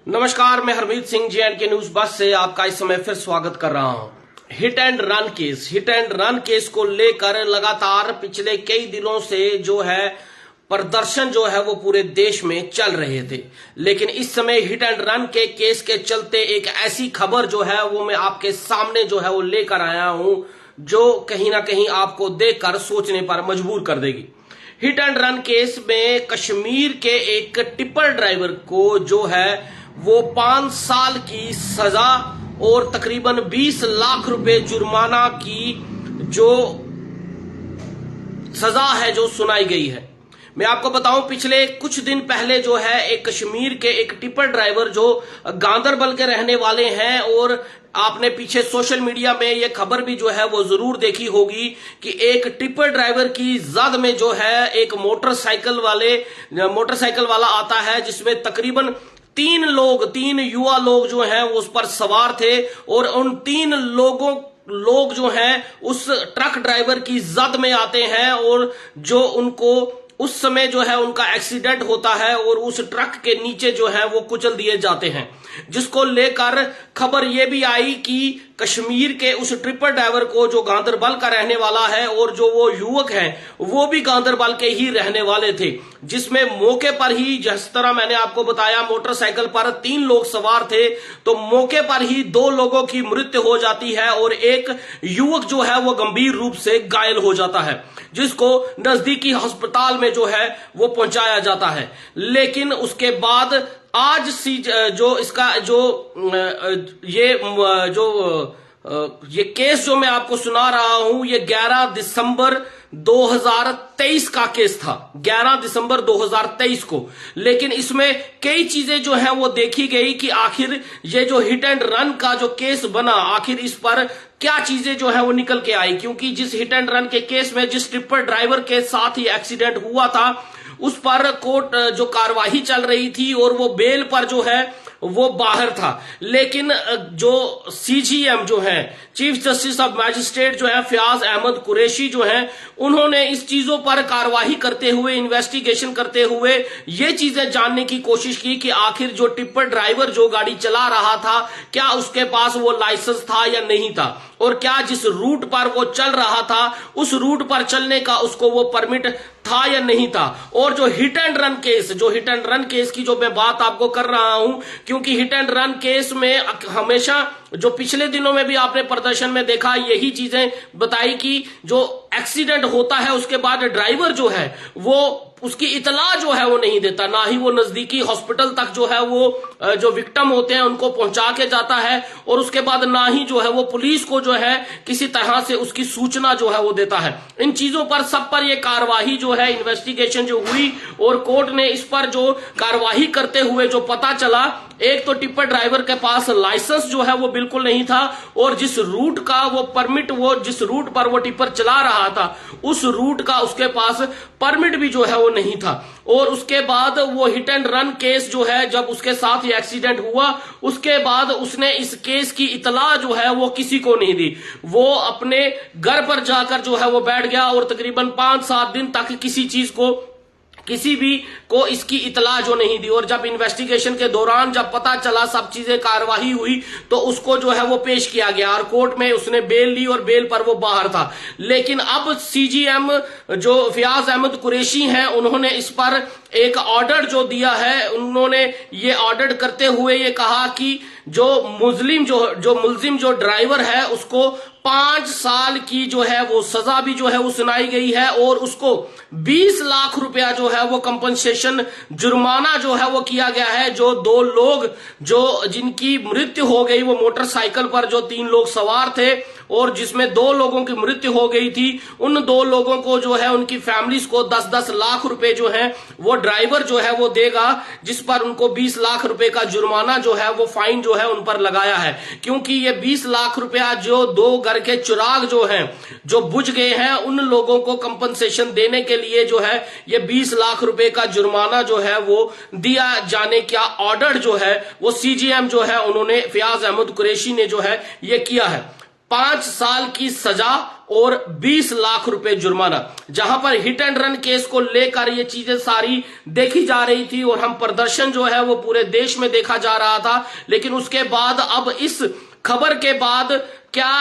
नमस्कार, मैं Harmeet Singh J&K news बस से आपका इस समय फिर स्वागत कर रहा हूं। हिट एंड रन केस को लेकर लगातार पिछले कई दिनों से जो है प्रदर्शन जो है वो पूरे देश में चल रहे थे, लेकिन इस समय हिट एंड रन के केस के चलते एक ऐसी खबर जो है वो मैं आपके सामने जो है वो लेकर आया हूं जो कहीं ना कहीं आपको देखकर सोचने पर मजबूर कर देगी। हिट एंड रन केस में कश्मीर के एक टिप्पर ड्राइवर को जो है वो 5 साल की सजा और तकरीबन 20 लाख रुपए जुर्माना की जो सजा है जो सुनाई गई है। मैं आपको बताऊं, पिछले कुछ दिन पहले जो है एक कश्मीर के एक टिप्पर ड्राइवर जो गांदरबल के रहने वाले हैं, और आपने पीछे सोशल मीडिया में ये खबर भी जो है वो जरूर देखी होगी कि एक टिप्पर ड्राइवर की जद में जो है एक मोटरसाइकिल वाला आता है जिसमें तकरीबन 3 युवा लोग जो हैं वो उस पर सवार थे, और उन 3 लोग जो हैं उस ट्रक ड्राइवर की जद में आते हैं और जो उनको उस समय जो है उनका एक्सीडेंट होता है और उस ट्रक के नीचे जो है वो कुचल दिए जाते हैं, जिसको लेकर खबर ये भी आई कि कश्मीर के उस टिप्पर ड्राइवर को जो गांदरबल का रहने वाला है और जो वो युवक है वो भी गांदरबल के ही रहने वाले थे, जिसमें मौके पर ही, जिस तरह मैंने आपको बताया, मोटरसाइकिल पर 3 लोग सवार थे, तो मौके पर ही 2 लोगों की मृत्यु हो जाती है और एक युवक जो है वो गंभीर रूप से घायल हो जाता है, जिसको नजदीकी अस्पताल में जो है वो पहुंचाया जाता है। लेकिन उसके बाद आज ये केस जो मैं आपको सुना रहा हूं, ये 11 दिसंबर 2023 का केस था, 11 दिसंबर 2023 को। लेकिन इसमें कई चीजें जो हैं वो देखी गई कि आखिर ये जो हिट एंड रन का जो केस बना, आखिर इस पर क्या चीजें जो है वो निकल के आई, क्योंकि जिस हिट एंड रन के केस में जिस टिप्पर ड्राइवर के साथ ही एक्सीडेंट हुआ था उस पर कोर्ट जो कार्यवाही चल रही थी और वो बेल पर जो है वो बाहर था। लेकिन जो CGM जो है, चीफ जस्टिस ऑफ मैजिस्ट्रेट जो है फयाज अहमद कुरैशी जो है, उन्होंने इस चीजों पर कार्यवाही करते हुए, इन्वेस्टिगेशन करते हुए ये चीजें जानने की कोशिश की कि आखिर जो टिप्पर ड्राइवर जो गाड़ी चला रहा था क्या उसके पास वो लाइसेंस था या नहीं था, और क्या जिस रूट पर वो चल रहा था उस रूट पर चलने का उसको वो परमिट था या नहीं था। और जो हिट एंड रन केस की जो मैं बात आपको कर रहा हूं, क्योंकि हिट एंड रन केस में हमेशा जो पिछले दिनों में भी आपने प्रदर्शन में देखा, यही चीजें बताई कि जो एक्सीडेंट होता है उसके बाद ड्राइवर जो है वो उसकी इतला जो है वो नहीं देता, ना ही वो नजदीकी हॉस्पिटल तक जो है वो जो विक्टिम होते हैं उनको पहुंचा के जाता है, और उसके बाद ना ही जो है वो पुलिस को जो है किसी तरह से उसकी सूचना जो है वो देता है। इन चीजों पर सब पर ये कार्यवाही जो है, इन्वेस्टिगेशन जो हुई, और कोर्ट ने इस पर जो कार्यवाही करते हुए जो पता चला, एक तो टिप्पर ड्राइवर के पास लाइसेंस जो है वो बिल्कुल नहीं था, और जिस रूट का वो परमिट, वो जिस रूट पर वो टिप्पर चला रहा था उस रूट का उसके पास परमिट भी जो है वो नहीं था। और उसके बाद वो हिट एंड रन केस जो है, जब उसके साथ ये एक्सीडेंट हुआ उसके बाद उसने इस केस की इतला जो है वो किसी को नहीं दी, वो अपने घर पर जाकर जो है वो बैठ गया और तकरीबन 5-7 दिन तक किसी भी को इसकी इतला जो नहीं दी। और जब इन्वेस्टिगेशन के दौरान जब पता चला, सब चीजें कार्यवाही हुई, तो उसको जो है वो पेश किया गया और कोर्ट में उसने बेल ली और बेल पर वो बाहर था। लेकिन अब CGM जो फयाज अहमद कुरैशी हैं, उन्होंने इस पर एक ऑर्डर जो दिया है, उन्होंने ये ऑर्डर करते हुए ये कहा कि जो मुल्जिम जो ड्राइवर है उसको 5 साल की जो है वो सजा भी जो है वो सुनाई गई है, और उसको 20 लाख रुपया जो है वो कंपनसेशन जुर्माना जो है वो किया गया है। जो 2 लोग जो जिनकी मृत्यु हो गई, वो मोटरसाइकिल पर जो 3 लोग सवार थे और जिसमें 2 लोगों की मृत्यु हो गई थी, उन 2 लोगों को जो है उनकी फैमिलीज को 10-10 लाख रुपए जो है वो ड्राइवर जो है वो देगा, जिस पर उनको 20 लाख रुपए का जुर्माना जो है वो फाइन जो है उन पर लगाया है। क्योंकि ये 20 लाख रुपया जो 2 घर के चिराग जो हैं जो बुझ गए हैं, उन लोगों को कंपनसेशन देने के लिए जो है ये 20 लाख रुपए का जुर्माना जो है वो दिया जाने का ऑर्डर जो है वो CGM जो है उन्होंने, फयाज अहमद कुरैशी ने जो है ये किया है। 5 साल की सजा और 20 लाख रुपए जुर्माना। जहां पर हिट एंड रन केस को लेकर ये चीजें सारी देखी जा रही थी और हम प्रदर्शन जो है वो पूरे देश में देखा जा रहा था। लेकिन उसके बाद अब इस खबर के बाद क्या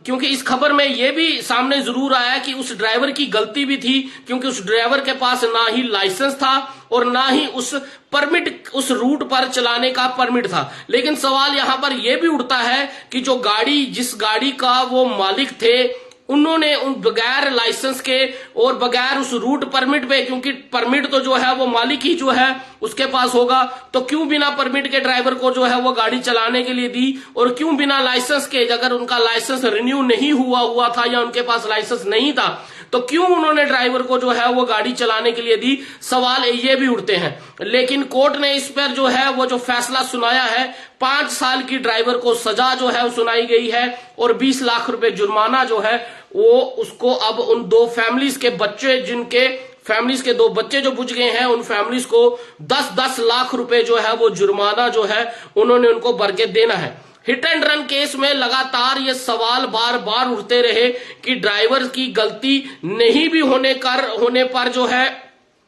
क्योंकि इस खबर में यह भी सामने जरूर आया कि उस ड्राइवर की गलती भी थी, क्योंकि उस ड्राइवर के पास ना ही लाइसेंस था और ना ही उस परमिट, उस रूट पर चलाने का परमिट था। लेकिन सवाल यहां पर यह भी उठता है कि जो गाड़ी, जिस गाड़ी का वो मालिक थे, उन्होंने उन बगैर लाइसेंस के और बगैर उस रूट परमिट पे, क्योंकि परमिट तो जो है वो मालिक ही जो है उसके पास होगा, तो क्यों बिना परमिट के ड्राइवर को जो है वो गाड़ी चलाने के लिए दी, और क्यों बिना लाइसेंस के, अगर उनका लाइसेंस रिन्यू नहीं हुआ था या उनके पास लाइसेंस नहीं था, तो क्यों उन्होंने ड्राइवर को जो है वो गाड़ी चलाने के लिए दी। सवाल ये भी उठते हैं। लेकिन कोर्ट ने इस पर जो है वो जो फैसला सुनाया है, 5 साल की ड्राइवर को सजा जो है वो सुनाई गई है और 20 लाख रुपए जुर्माना जो है वो उसको अब उन 2 फैमिलीज के बच्चे, जिनके फैमिलीज के 2 बच्चे जो बुझ गए हैं, उन फैमिलीज को 10-10 लाख रुपए जो है वो जुर्माना जो है उन्होंने उनको भर के देना है। हिट एंड रन केस में लगातार ये सवाल बार बार उठते रहे कि ड्राइवर की गलती नहीं भी होने पर जो है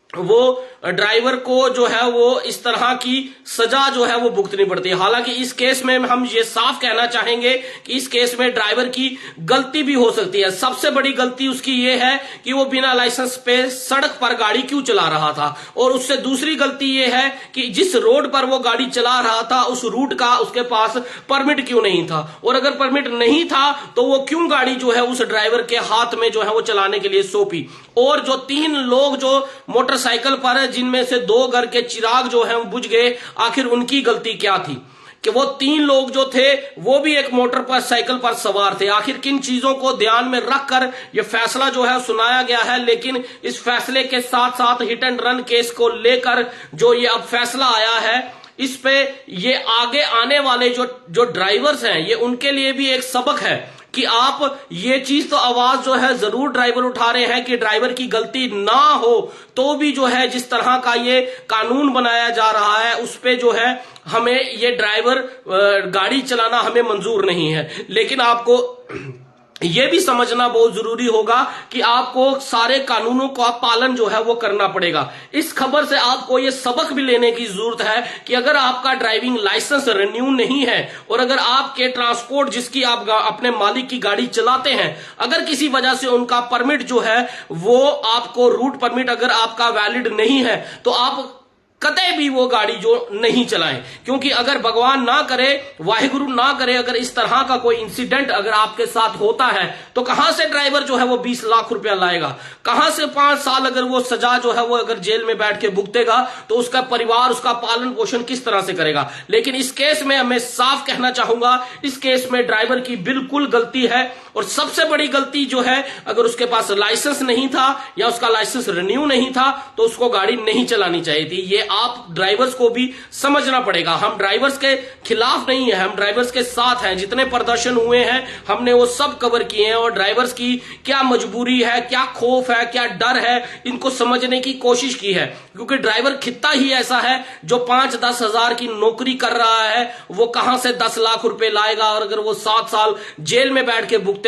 वो ड्राइवर को जो है वो इस तरह की सजा जो है वो भुगतनी पड़ती है। हालांकि इस केस में हम ये साफ कहना चाहेंगे कि इस केस में ड्राइवर की गलती भी हो सकती है। सबसे बड़ी गलती उसकी ये है कि वो बिना लाइसेंस पे सड़क पर गाड़ी क्यों चला रहा था, और उससे दूसरी गलती ये है कि जिस रोड पर वो गाड़ी चला रहा था उस रूट का उसके पास परमिट क्यों नहीं था, और अगर परमिट नहीं था तो वो क्यों गाड़ी जो है उस ड्राइवर के हाथ में जो है वो चलाने के लिए सौंपी। और जो 3 लोग जो मोटरसाइकिल पर, जिनमें से 2 घर के चिराग जो है बुझ गए, आखिर उनकी गलती क्या थी कि वो 3 लोग जो थे वो भी एक मोटर पर साइकिल पर सवार थे। आखिर किन चीजों को ध्यान में रखकर यह फैसला जो है सुनाया गया है। लेकिन इस फैसले के साथ साथ हिट एंड रन केस को लेकर जो ये अब फैसला आया है, इस पे ये आगे आने वाले जो ड्राइवर्स हैं, ये उनके लिए भी एक सबक है कि आप ये चीज तो आवाज जो है जरूर ड्राइवर उठा रहे हैं कि ड्राइवर की गलती ना हो तो भी जो है जिस तरह का ये कानून बनाया जा रहा है उस पे जो है हमें ये ड्राइवर गाड़ी चलाना हमें मंजूर नहीं है। लेकिन आपको यह भी समझना बहुत जरूरी होगा कि आपको सारे कानूनों का पालन जो है वो करना पड़ेगा। इस खबर से आपको ये सबक भी लेने की जरूरत है कि अगर आपका ड्राइविंग लाइसेंस रिन्यू नहीं है और अगर आपके ट्रांसपोर्ट जिसकी आप अपने मालिक की गाड़ी चलाते हैं, अगर किसी वजह से उनका परमिट जो है वो आपको रूट परमिट अगर आपका वैलिड नहीं है, तो आप कतई भी वो गाड़ी जो नहीं चलाएं। क्योंकि अगर भगवान ना करे, वाहिगुरु ना करे, अगर इस तरह का कोई इंसिडेंट अगर आपके साथ होता है तो कहां से ड्राइवर जो है वो 20 लाख रुपया लाएगा, कहां से 5 साल अगर वो सजा जो है वो अगर जेल में बैठ के भुगतेगा तो उसका परिवार उसका पालन पोषण किस तरह से करेगा। लेकिन इस केस में मैं साफ कहना चाहूंगा, इस केस में ड्राइवर की बिल्कुल गलती है। और सबसे बड़ी गलती जो है, अगर उसके पास लाइसेंस नहीं था या उसका लाइसेंस रिन्यू नहीं था तो उसको गाड़ी नहीं चलानी चाहिए थी। ये आप ड्राइवर्स को भी समझना पड़ेगा। हम ड्राइवर्स के खिलाफ नहीं है, हम ड्राइवर्स के साथ हैं। जितने प्रदर्शन हुए हैं हमने वो सब कवर किए हैं और ड्राइवर्स की क्या मजबूरी है, क्या खौफ है, क्या डर है, इनको समझने की कोशिश की है। क्योंकि ड्राइवर खित्ता ही ऐसा है जो 5-10 हजार की नौकरी कर रहा है, वो कहां से 10 लाख रुपए लाएगा, और अगर वो 7 साल जेल में बैठ के भुगतेगा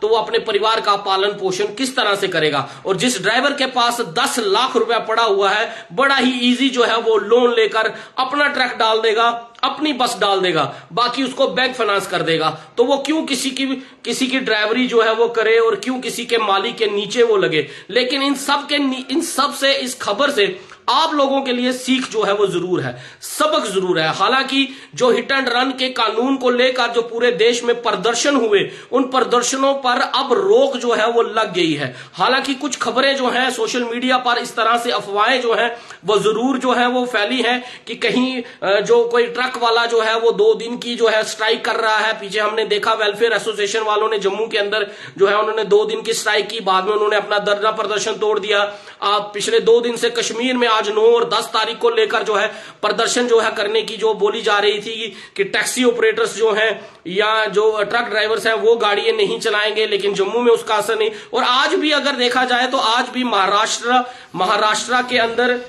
तो वो अपने परिवार का पालन पोषण किस तरह से करेगा। और जिस ड्राइवर के पास 10 लाख रुपया पड़ा हुआ है, बड़ा ही इजी जो है वो लोन लेकर अपना ट्रक डाल देगा, अपनी बस डाल देगा, बाकी उसको बैंक फाइनेंस कर देगा। तो वो क्यों किसी की ड्राइवरी जो है वो करे और क्यों किसी के मालिक के नीचे वो लगे। लेकिन इन सब से, इस खबर से आप लोगों के लिए सीख जो है वो जरूर है, सबक जरूर है। हालांकि जो हिट एंड रन के कानून को लेकर जो पूरे देश में प्रदर्शन हुए, उन प्रदर्शनों पर अब रोक जो है वो लग गई है। हालांकि कुछ खबरें जो हैं सोशल मीडिया पर, इस तरह से अफवाहें जो हैं वो जरूर जो है वो फैली हैं कि कहीं जो कोई ट्रक वाला जो है वो 2 दिन की जो है स्ट्राइक कर रहा है। पीछे हमने देखा वेलफेयर एसोसिएशन वालों ने जम्मू के अंदर जो है उन्होंने 2 दिन की स्ट्राइक की, बाद में उन्होंने अपना धरना प्रदर्शन तोड़ दिया। पिछले 2 दिन से कश्मीर में आज 9 और 10 तारीख को लेकर जो है प्रदर्शन जो है करने की जो बोली जा रही थी कि टैक्सी ऑपरेटर्स जो हैं या जो ट्रक ड्राइवर्स हैं वो गाड़ियां नहीं चलाएंगे, लेकिन जम्मू में उसका असर नहीं। और आज भी अगर देखा जाए तो आज भी महाराष्ट्र के अंदर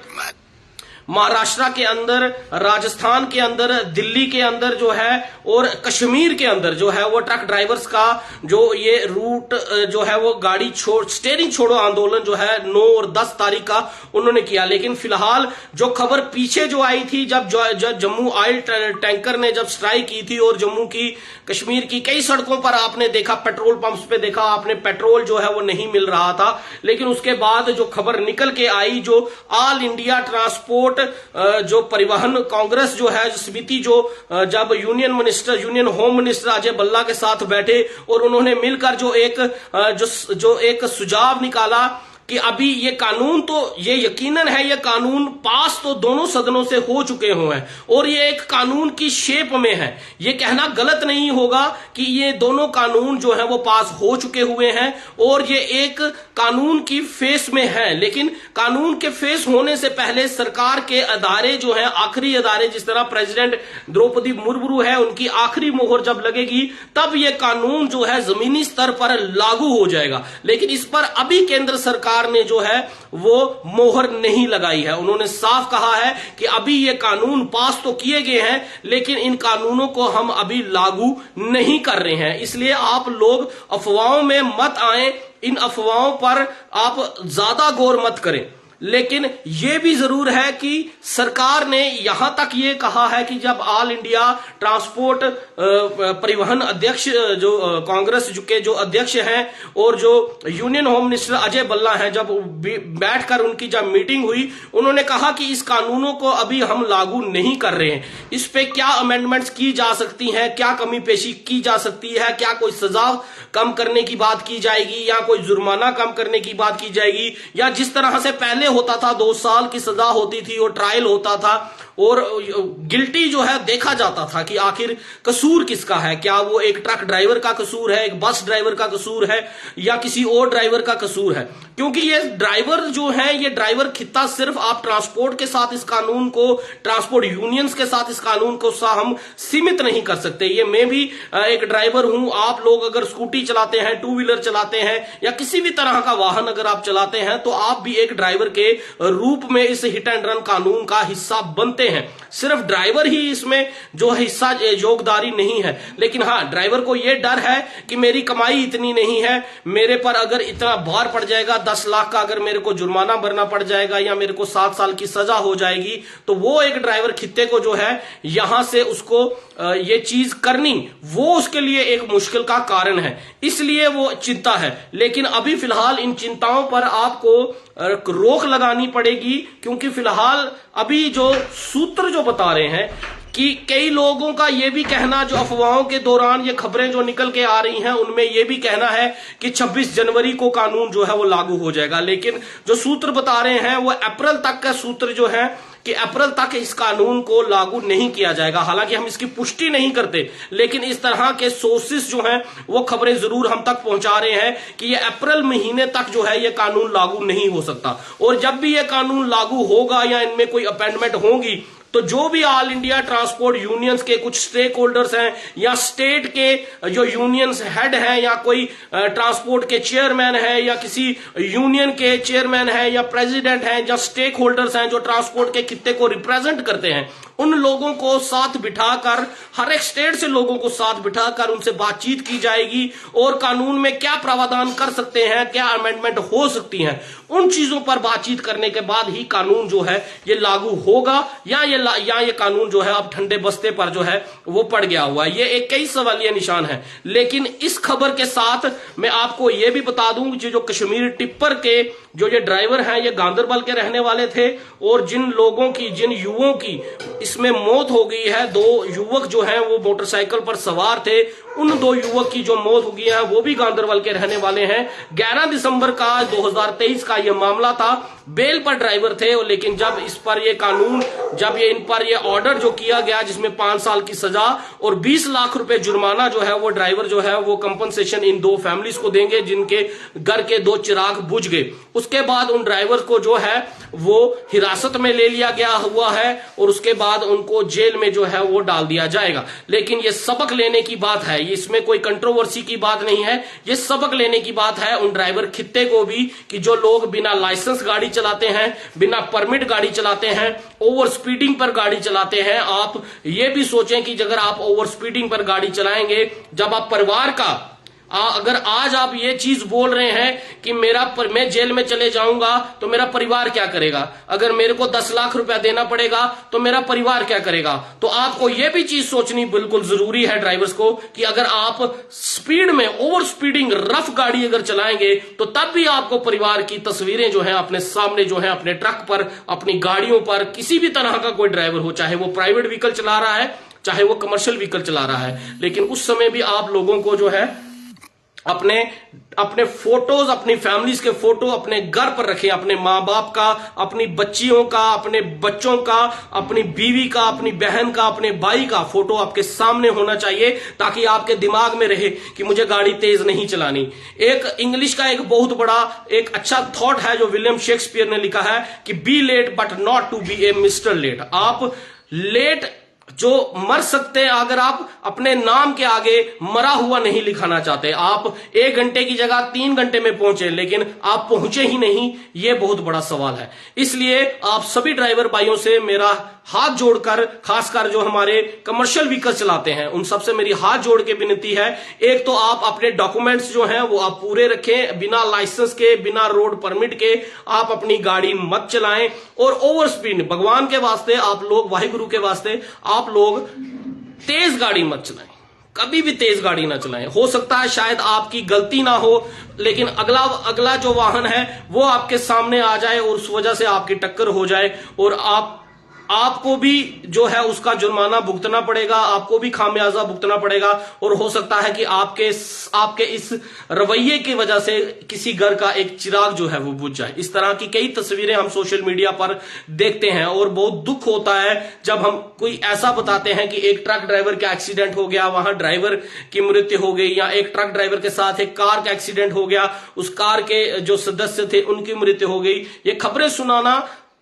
महाराष्ट्र के अंदर, राजस्थान के अंदर, दिल्ली के अंदर जो है और कश्मीर के अंदर जो है वो ट्रक ड्राइवर्स का जो ये रूट जो है वो गाड़ी स्टीयरिंग छोड़ो आंदोलन जो है 9 और 10 तारीख का उन्होंने किया। लेकिन फिलहाल जो खबर पीछे जो आई थी, जब जम्मू ऑयल टैंकर ने जब स्ट्राइक की थी और जम्मू की, कश्मीर की कई सड़कों पर आपने देखा, पेट्रोल पंप्स पे देखा आपने, पेट्रोल जो है वो नहीं मिल रहा था। लेकिन उसके बाद जो खबर निकल के आई, जो ऑल इंडिया ट्रांसपोर्ट जो परिवहन कांग्रेस जो है समिति, जो जब union home minister Ajay Bhalla के साथ बैठे और उन्होंने मिलकर जो एक सुझाव निकाला कि अभी ये कानून, तो ये यकीनन है ये कानून पास तो दोनों सदनों से हो चुके हुए हैं और ये एक कानून की शेप में है। ये कहना गलत नहीं होगा कि ये दोनों कानून जो है वो पास हो चुके हुए हैं और ये एक कानून की फेस में है। लेकिन कानून के फेस होने से पहले सरकार के अदारे जो है, आखिरी अदारे, जिस तरह प्रेसिडेंट द्रौपदी मुर्मू है, उनकी आखिरी मोहर जब लगेगी तब ये कानून जो है जमीनी स्तर पर लागू हो जाएगा। लेकिन इस पर अभी केंद्र सरकार ने जो है वो मोहर नहीं लगाई है। उन्होंने साफ कहा है कि अभी ये कानून पास तो किए गए हैं लेकिन इन कानूनों को हम अभी लागू नहीं कर रहे हैं। इसलिए आप लोग अफवाहों में मत आए, इन अफवाहों पर आप ज्यादा गौर मत करें। लेकिन यह भी जरूर है कि सरकार ने यहां तक ये कहा है कि जब ऑल इंडिया ट्रांसपोर्ट परिवहन अध्यक्ष जो कांग्रेस के जो अध्यक्ष हैं और जो union home minister Ajay Bhalla हैं, जब बैठकर उनकी जब मीटिंग हुई, उन्होंने कहा कि इस कानूनों को अभी हम लागू नहीं कर रहे हैं, इस पे क्या अमेंडमेंट्स की जा सकती हैं, क्या कमी पेशी की जा सकती है, क्या कोई सजा कम करने की बात की जाएगी या कोई जुर्माना कम करने की बात की जाएगी, या जिस तरह से पहले होता था 2 साल की सजा होती थी और ट्रायल होता था और गिल्टी जो है देखा जाता था कि आखिर कसूर किसका है, क्या वो एक ट्रक ड्राइवर का कसूर है, एक बस ड्राइवर का कसूर है या किसी और ड्राइवर का कसूर है। क्योंकि ये ड्राइवर जो है, ये ड्राइवर खित्ता सिर्फ आप ट्रांसपोर्ट के साथ इस कानून को, ट्रांसपोर्ट यूनियंस के साथ इस कानून को हम सीमित नहीं कर सकते। ये मैं भी एक ड्राइवर हूं, आप लोग अगर स्कूटी चलाते हैं, 2 व्हीलर चलाते हैं या किसी भी तरह का वाहन अगर आप चलाते हैं तो आप भी एक ड्राइवर के रूप में इस हिट एंड रन कानून का हिस्सा बनते हैं। सिर्फ ड्राइवर ही इसमें जो हिस्सा योगदारी नहीं है। लेकिन हाँ, ड्राइवर को यह डर है कि मेरी कमाई इतनी नहीं है, मेरे पर अगर इतना भार पड़ जाएगा, 10 लाख का अगर मेरे को जुर्माना भरना पड़ जाएगा या मेरे को 7 साल की सजा हो जाएगी, तो वो एक ड्राइवर खित्ते को जो है यहां से उसको ये चीज करनी, वो उसके लिए एक मुश्किल का कारण है, इसलिए वो चिंता है। लेकिन अभी फिलहाल इन चिंताओं पर आपको रोक लगानी पड़ेगी, क्योंकि फिलहाल अभी जो सूत्र जो बता रहे हैं कि कई लोगों का यह भी कहना, जो अफवाहों के दौरान ये खबरें जो निकल के आ रही हैं उनमें यह भी कहना है कि 26 जनवरी को कानून जो है वो लागू हो जाएगा। लेकिन जो सूत्र बता रहे हैं वो अप्रैल तक का सूत्र जो है कि अप्रैल तक इस कानून को लागू नहीं किया जाएगा। हालांकि हम इसकी पुष्टि नहीं करते, लेकिन इस तरह के सोर्सेस जो हैं वो खबरें जरूर हम तक पहुंचा रहे हैं कि ये अप्रैल महीने तक जो है ये कानून लागू नहीं हो सकता। और जब भी ये कानून लागू होगा या इनमें कोई अमेंडमेंट होंगी तो जो भी ऑल इंडिया ट्रांसपोर्ट यूनियंस के कुछ स्टेक होल्डर्स हैं या स्टेट के जो यूनियंस हेड हैं या कोई ट्रांसपोर्ट के चेयरमैन है या किसी यूनियन के चेयरमैन है या प्रेसिडेंट हैं या स्टेक होल्डर्स हैं जो ट्रांसपोर्ट के खित्ते को रिप्रेजेंट करते हैं, उन लोगों को साथ बिठाकर, हर एक स्टेट से लोगों को साथ बिठाकर उनसे बातचीत की जाएगी और कानून में क्या प्रावधान कर सकते हैं, क्या अमेंडमेंट हो सकती हैं, उन चीजों पर बातचीत करने के बाद ही कानून जो है ये लागू होगा या ये कानून जो है अब ठंडे बस्ते पर जो है वो पड़ गया हुआ है। ये एक कई सवालिया निशान है। लेकिन इस खबर के साथ मैं आपको ये भी बता दूं कि जो कश्मीर टिप्पर के जो ये ड्राइवर हैं ये गांधरबल के रहने वाले थे और जिन लोगों की, जिन युवाओं की इसमें मौत हो गई है, 2 युवक जो हैं वो मोटरसाइकिल पर सवार थे, उन 2 युवक की जो मौत हो गई है वो भी गांधरबल के रहने वाले हैं। 11 दिसंबर का 2023 का ये मामला था, बेल पर ड्राइवर थे, लेकिन जब इस पर ये कानून, जब ये इन पर ये ऑर्डर जो किया गया जिसमें 5 साल की सजा और 20 लाख रुपए जुर्माना जो है वो ड्राइवर जो है वो कंपनसेशन इन 2 फैमिलीज को देंगे जिनके घर के 2 चिराग बुझ गए। उसके बाद उन ड्राइवर को जो है वो हिरासत में ले लिया गया हुआ है और उसके बाद उनको जेल में जो है वो डाल दिया जाएगा। लेकिन ये सबक लेने की बात है, ये इसमें कोई कंट्रोवर्सी की बात नहीं है, ये सबक लेने की बात है उन ड्राइवर खित्ते को भी कि जो लोग बिना लाइसेंस गाड़ी चलाते हैं, बिना परमिट गाड़ी चलाते हैं, ओवर स्पीडिंग पर गाड़ी चलाते हैं। आप ये भी सोचें कि अगर आप ओवर स्पीडिंग पर गाड़ी चलाएंगे, जब आप परिवार का अगर आज आप ये चीज बोल रहे हैं कि मैं जेल में चले जाऊंगा तो मेरा परिवार क्या करेगा, अगर मेरे को 10 लाख रुपया देना पड़ेगा तो मेरा परिवार क्या करेगा। तो आपको यह भी चीज सोचनी बिल्कुल जरूरी है ड्राइवर्स को कि अगर आप स्पीड में ओवर स्पीडिंग रफ गाड़ी अगर चलाएंगे तो तब भी आपको परिवार की तस्वीरें जो है अपने सामने जो है अपने ट्रक पर, अपनी गाड़ियों पर, किसी भी तरह का कोई ड्राइवर हो, चाहे वो प्राइवेट व्हीकल चला रहा है, चाहे वो कमर्शियल व्हीकल चला रहा है, लेकिन उस समय भी आप लोगों को जो है अपने फोटोज, अपनी फैमिलीज के फोटो अपने घर पर रखें, अपने माँ बाप का, अपनी बच्चियों का, अपने बच्चों का, अपनी बीवी का, अपनी बहन का, अपने भाई का फोटो आपके सामने होना चाहिए ताकि आपके दिमाग में रहे कि मुझे गाड़ी तेज नहीं चलानी। एक इंग्लिश का एक बहुत बड़ा एक अच्छा थॉट है जो विलियम शेक्सपियर ने लिखा है कि be late but not to be a mister late. आप लेट जो मर सकते हैं, अगर आप अपने नाम के आगे मरा हुआ नहीं लिखाना चाहते, आप 1 घंटे की जगह 3 घंटे में पहुंचे लेकिन आप पहुंचे ही नहीं, यह बहुत बड़ा सवाल है। इसलिए आप सभी ड्राइवर भाइयों से मेरा हाथ जोड़कर, खासकर जो हमारे कमर्शियल व्हीकल चलाते हैं, उन सबसे मेरी हाथ जोड़ के विनती है, एक तो आप अपने डॉक्यूमेंट्स जो हैं वो आप पूरे रखें, बिना लाइसेंस के, बिना रोड परमिट के आप अपनी गाड़ी मत चलाएं। और ओवर स्पीड, भगवान के वास्ते आप लोग, वाहिगुरु के वास्ते आप लोग तेज गाड़ी मत चलाएं, कभी भी तेज गाड़ी ना चलाएं। हो सकता है शायद आपकी गलती ना हो, लेकिन अगला जो वाहन है वो आपके सामने आ जाए और उस वजह से आपकी टक्कर हो जाए और आपको भी जो है उसका जुर्माना भुगतना पड़ेगा, आपको भी खामियाजा भुगतना पड़ेगा। और हो सकता है कि आपके इस रवैये की वजह से किसी घर का एक चिराग जो है वो बुझ जाए। इस तरह की कई तस्वीरें हम सोशल मीडिया पर देखते हैं और बहुत दुख होता है जब हम कोई ऐसा बताते हैं कि एक ट्रक ड्राइवर का एक्सीडेंट हो गया, वहां ड्राइवर की मृत्यु हो गई, या एक ट्रक ड्राइवर के साथ एक कार का एक्सीडेंट हो गया, उस कार के जो सदस्य थे उनकी मृत्यु हो गई। ये खबरें सुनाना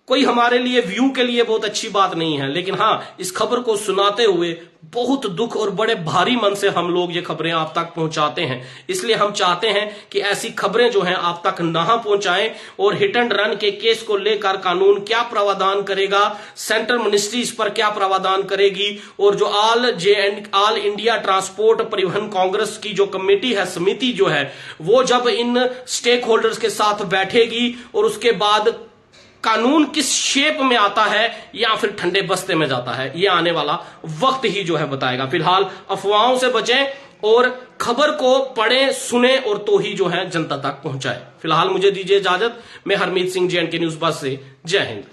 कोई हमारे लिए व्यू के लिए बहुत अच्छी बात नहीं है, लेकिन हाँ, इस खबर को सुनाते हुए बहुत दुख और बड़े भारी मन से हम लोग ये खबरें आप तक पहुंचाते हैं। इसलिए हम चाहते हैं कि ऐसी खबरें जो हैं आप तक ना पहुंचाएं। और हिट एंड रन के केस को लेकर कानून क्या प्रावधान करेगा, सेंट्रल मिनिस्ट्री इस पर क्या प्रावधान करेगी, और जो ऑल इंडिया ट्रांसपोर्ट परिवहन कांग्रेस की जो कमेटी है, समिति जो है, वो जब इन स्टेक होल्डर्स के साथ बैठेगी और उसके बाद कानून किस शेप में आता है या फिर ठंडे बस्ते में जाता है, ये आने वाला वक्त ही जो है बताएगा। फिलहाल अफवाहों से बचें और खबर को पढ़ें, सुने और तो ही जो है जनता तक पहुंचाए। फिलहाल मुझे दीजिए इजाजत। मैं हरमीत सिंह, JNK न्यूज बस से। जय हिंद।